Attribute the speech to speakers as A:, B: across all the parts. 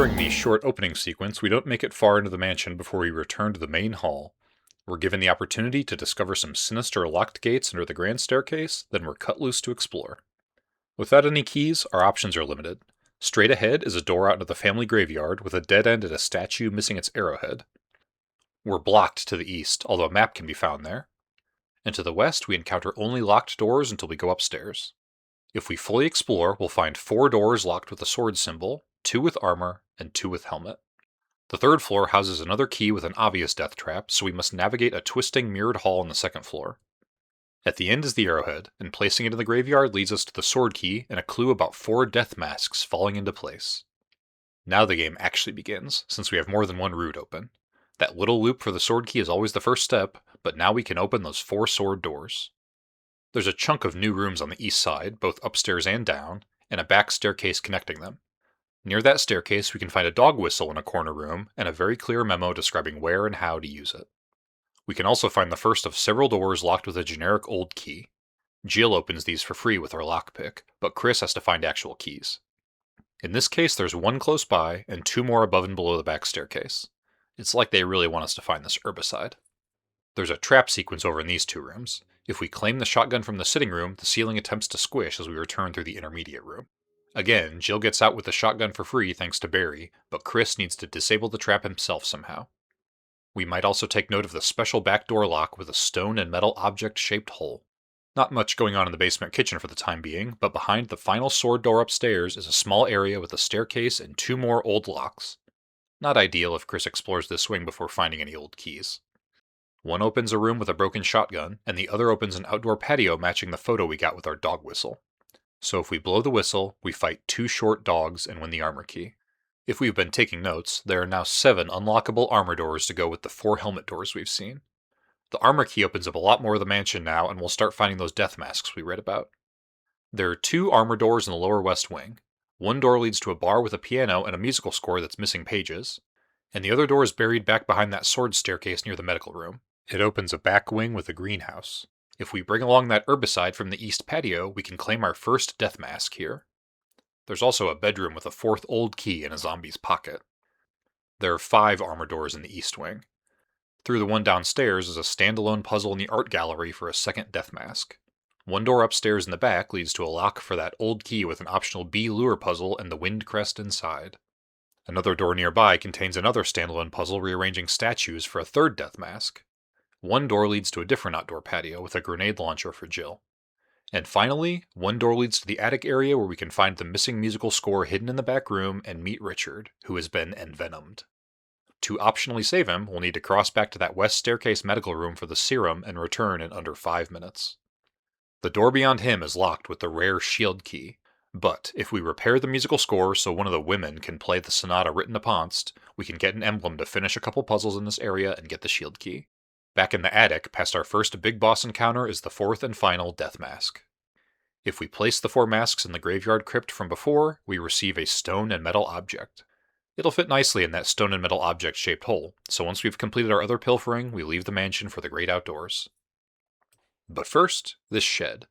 A: During the short opening sequence, we don't make it far into the mansion before we return to the main hall. We're given the opportunity to discover some sinister locked gates under the grand staircase, then we're cut loose to explore. Without any keys, our options are limited. Straight ahead is a door out into the family graveyard with a dead end and a statue missing its arrowhead. We're blocked to the east, although a map can be found there. And to the west, we encounter only locked doors until we go upstairs. If we fully explore, we'll find 4 doors locked with a sword symbol, 2 with armor, and 2 with helmet. The third floor houses another key with an obvious death trap, so we must navigate a twisting mirrored hall on the second floor. At the end is the arrowhead, and placing it in the graveyard leads us to the sword key and a clue about 4 death masks falling into place. Now the game actually begins, since we have more than one route open. That little loop for the sword key is always the first step, but now we can open those 4 sword doors. There's a chunk of new rooms on the east side, both upstairs and down, and a back staircase connecting them. Near that staircase, we can find a dog whistle in a corner room and a very clear memo describing where and how to use it. We can also find the first of several doors locked with a generic old key. Jill opens these for free with her lockpick, but Chris has to find actual keys. In this case, there's 1 close by and 2 more above and below the back staircase. It's like they really want us to find this herbicide. There's a trap sequence over in these 2 rooms. If we claim the shotgun from the sitting room, the ceiling attempts to squish as we return through the intermediate room. Again, Jill gets out with the shotgun for free thanks to Barry, but Chris needs to disable the trap himself somehow. We might also take note of the special back door lock with a stone and metal object-shaped hole. Not much going on in the basement kitchen for the time being, but behind the final sword door upstairs is a small area with a staircase and 2 more old locks. Not ideal if Chris explores this wing before finding any old keys. One opens a room with a broken shotgun, and the other opens an outdoor patio matching the photo we got with our dog whistle. So if we blow the whistle, we fight 2 short dogs and win the armor key. If we've been taking notes, there are now 7 unlockable armor doors to go with the 4 helmet doors we've seen. The armor key opens up a lot more of the mansion now, and we'll start finding those death masks we read about. There are 2 armor doors in the lower west wing. One door leads to a bar with a piano and a musical score that's missing pages, and the other door is buried back behind that sword staircase near the medical room. It opens a back wing with a greenhouse. If we bring along that herbicide from the east patio, we can claim our first death mask here. There's also a bedroom with a 4th old key in a zombie's pocket. There are 5 armor doors in the east wing. Through the one downstairs is a standalone puzzle in the art gallery for a second death mask. One door upstairs in the back leads to a lock for that old key with an optional bee lure puzzle and the wind crest inside. Another door nearby contains another standalone puzzle rearranging statues for a 3rd death mask. One door leads to a different outdoor patio with a grenade launcher for Jill. And finally, one door leads to the attic area where we can find the missing musical score hidden in the back room and meet Richard, who has been envenomed. To optionally save him, we'll need to cross back to that west staircase medical room for the serum and return in under 5 minutes. The door beyond him is locked with the rare shield key, but if we repair the musical score so one of the women can play the sonata written uponst, we can get an emblem to finish a couple puzzles in this area and get the shield key. Back in the attic, past our first big boss encounter, is the 4th and final death mask. If we place the 4 masks in the graveyard crypt from before, we receive a stone and metal object. It'll fit nicely in that stone and metal object-shaped hole, so once we've completed our other pilfering, we leave the mansion for the great outdoors. But first, this shed.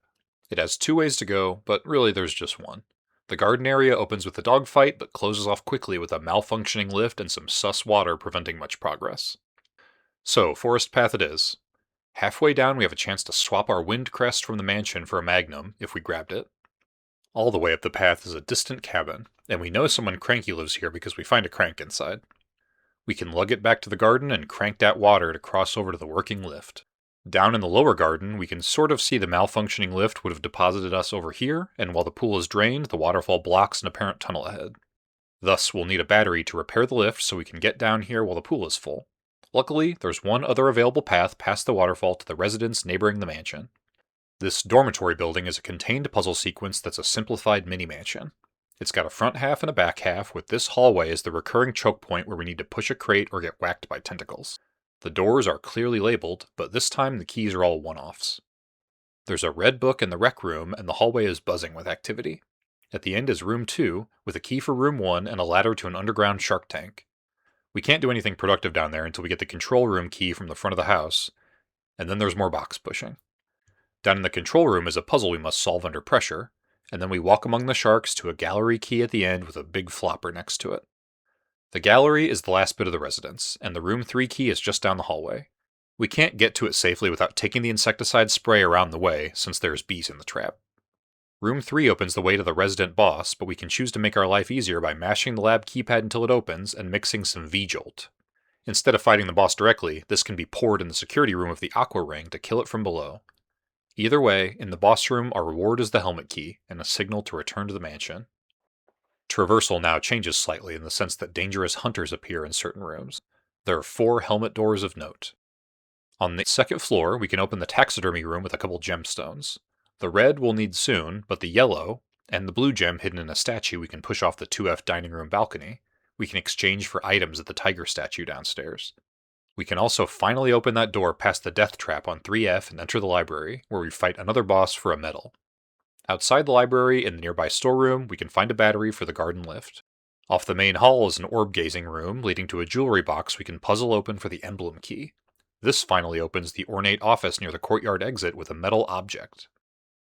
A: It has 2 ways to go, but really there's just one. The garden area opens with a dogfight, but closes off quickly with a malfunctioning lift and some sus water preventing much progress. So, forest path it is. Halfway down we have a chance to swap our wind crest from the mansion for a magnum, if we grabbed it. All the way up the path is a distant cabin, and we know someone cranky lives here because we find a crank inside. We can lug it back to the garden and crank that water to cross over to the working lift. Down in the lower garden, we can sort of see the malfunctioning lift would have deposited us over here, and while the pool is drained, the waterfall blocks an apparent tunnel ahead. Thus, we'll need a battery to repair the lift so we can get down here while the pool is full. Luckily, there's one other available path past the waterfall to the residence neighboring the mansion. This dormitory building is a contained puzzle sequence that's a simplified mini-mansion. It's got a front half and a back half, with this hallway as the recurring choke point where we need to push a crate or get whacked by tentacles. The doors are clearly labeled, but this time the keys are all one-offs. There's a red book in the rec room, and the hallway is buzzing with activity. At the end is room 2, with a key for room 1 and a ladder to an underground shark tank. We can't do anything productive down there until we get the control room key from the front of the house, and then there's more box pushing. Down in the control room is a puzzle we must solve under pressure, and then we walk among the sharks to a gallery key at the end with a big flopper next to it. The gallery is the last bit of the residence, and the room 3 key is just down the hallway. We can't get to it safely without taking the insecticide spray around the way, since there's bees in the trap. Room 3 opens the way to the resident boss, but we can choose to make our life easier by mashing the lab keypad until it opens and mixing some V-Jolt. Instead of fighting the boss directly, this can be poured in the security room of the Aqua Ring to kill it from below. Either way, in the boss room, our reward is the helmet key, and a signal to return to the mansion. Traversal now changes slightly in the sense that dangerous hunters appear in certain rooms. There are 4 helmet doors of note. On the second floor, we can open the taxidermy room with a couple gemstones. The red we'll need soon, but the yellow, and the blue gem hidden in a statue we can push off the 2F dining room balcony, we can exchange for items at the tiger statue downstairs. We can also finally open that door past the death trap on 3F and enter the library, where we fight another boss for a medal. Outside the library, in the nearby storeroom, we can find a battery for the garden lift. Off the main hall is an orb-gazing room leading to a jewelry box we can puzzle open for the emblem key. This finally opens the ornate office near the courtyard exit with a metal object.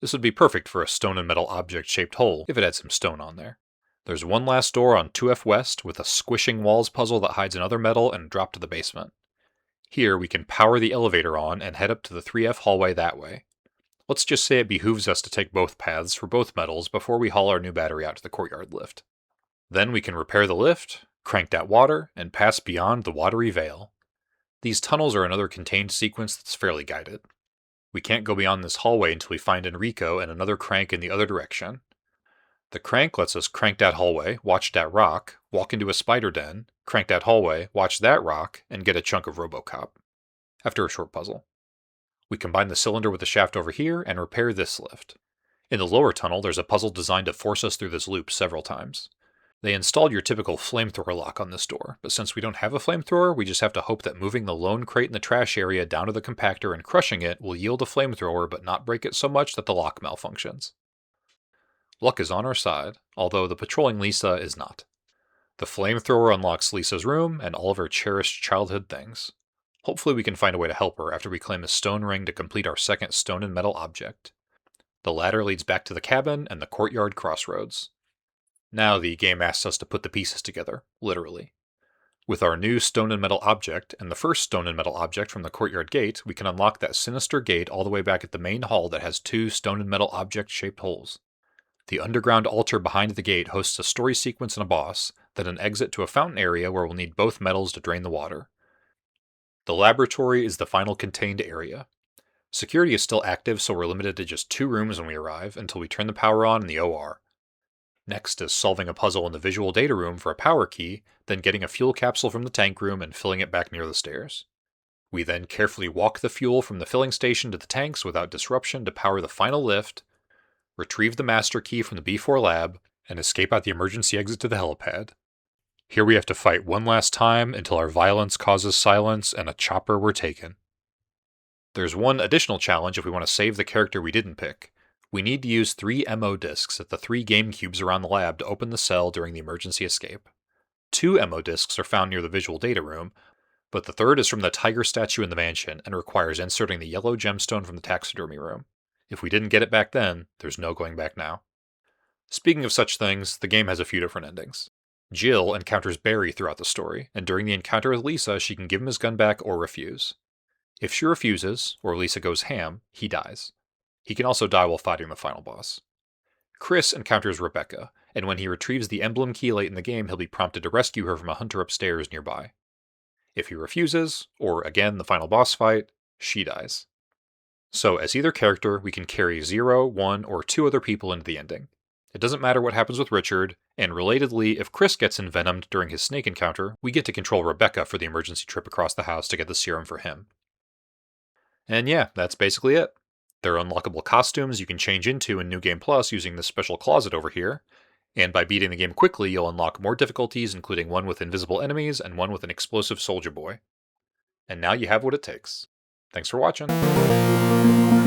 A: This would be perfect for a stone and metal object-shaped hole if it had some stone on there. There's one last door on 2F West with a squishing walls puzzle that hides another metal and a drop to the basement. Here we can power the elevator on and head up to the 3F hallway that way. Let's just say it behooves us to take both paths for both metals before we haul our new battery out to the courtyard lift. Then we can repair the lift, crank that water, and pass beyond the watery veil. These tunnels are another contained sequence that's fairly guided. We can't go beyond this hallway until we find Enrico and another crank in the other direction. The crank lets us crank that hallway, watch that rock, walk into a spider den, crank that hallway, watch that rock, and get a chunk of RoboCop. After a short puzzle. We combine the cylinder with the shaft over here and repair this lift. In the lower tunnel, there's a puzzle designed to force us through this loop several times. They installed your typical flamethrower lock on this door, but since we don't have a flamethrower, we just have to hope that moving the lone crate in the trash area down to the compactor and crushing it will yield a flamethrower but not break it so much that the lock malfunctions. Luck is on our side, although the patrolling Lisa is not. The flamethrower unlocks Lisa's room and all of her cherished childhood things. Hopefully we can find a way to help her after we claim a stone ring to complete our second stone and metal object. The ladder leads back to the cabin and the courtyard crossroads. Now the game asks us to put the pieces together, literally. With our new stone and metal object and the first stone and metal object from the courtyard gate, we can unlock that sinister gate all the way back at the main hall that has 2 stone and metal object-shaped holes. The underground altar behind the gate hosts a story sequence and a boss, then an exit to a fountain area where we'll need both metals to drain the water. The laboratory is the final contained area. Security is still active, so we're limited to just 2 rooms when we arrive until we turn the power on in the OR. Next is solving a puzzle in the visual data room for a power key, then getting a fuel capsule from the tank room and filling it back near the stairs. We then carefully walk the fuel from the filling station to the tanks without disruption to power the final lift, retrieve the master key from the B4 lab, and escape out the emergency exit to the helipad. Here we have to fight one last time until our violence causes silence and a chopper were taken. There's one additional challenge if we want to save the character we didn't pick. We need to use 3 MO discs at the 3 Gamecubes around the lab to open the cell during the emergency escape. 2 MO discs are found near the visual data room, but the third is from the tiger statue in the mansion and requires inserting the yellow gemstone from the taxidermy room. If we didn't get it back then, there's no going back now. Speaking of such things, the game has a few different endings. Jill encounters Barry throughout the story, and during the encounter with Lisa, she can give him his gun back or refuse. If she refuses, or Lisa goes ham, he dies. He can also die while fighting the final boss. Chris encounters Rebecca, and when he retrieves the emblem key late in the game, he'll be prompted to rescue her from a hunter upstairs nearby. If he refuses, or again the final boss fight, she dies. So as either character, we can carry 0, 1, or 2 other people into the ending. It doesn't matter what happens with Richard, and relatedly, if Chris gets envenomed during his snake encounter, we get to control Rebecca for the emergency trip across the house to get the serum for him. And yeah, that's basically it. There are unlockable costumes you can change into in New Game Plus using this special closet over here, and by beating the game quickly, you'll unlock more difficulties, including one with invisible enemies and one with an explosive soldier boy. And now you have what it takes. Thanks for watching.